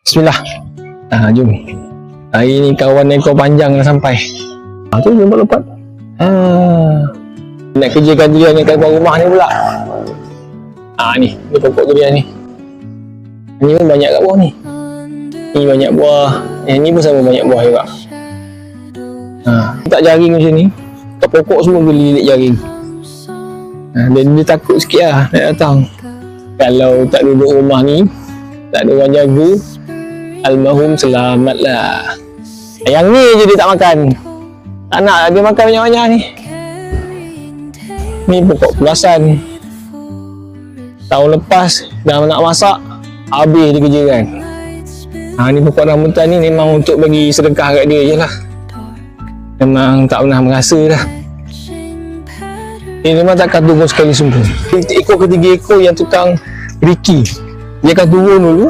Bismillah. Jom. Hari ni kawan ekor panjang dah sampai. Tu lompat-lompat. Nak kerjakan durian yang kat rumah ni pula. Ni pokok durian ni. Ni pun banyak kat bawah ni. Ni banyak buah. Yang ni pun sama banyak buah juga. Tak jaring macam ni. Kat pokok semua boleh lilit jaring. Dan dia takut sikit lah nak datang. Kalau tak duduk rumah ni, tak ada orang jaga, almarhum selamat lah. Yang ni je dia tak makan. Tak nak dia makan banyak-banyak ni. Ni pokok pulasan. Tahun lepas dah nak masak, habis dia kerja kan. Ni pokok rambutan ni memang untuk bagi sedekah kat dia je lah. Memang tak pernah merasa dah. Dia memang takkan turun sekali sembuh. Ekor ketiga ekor yang tukang Ricky, dia akan turun dulu,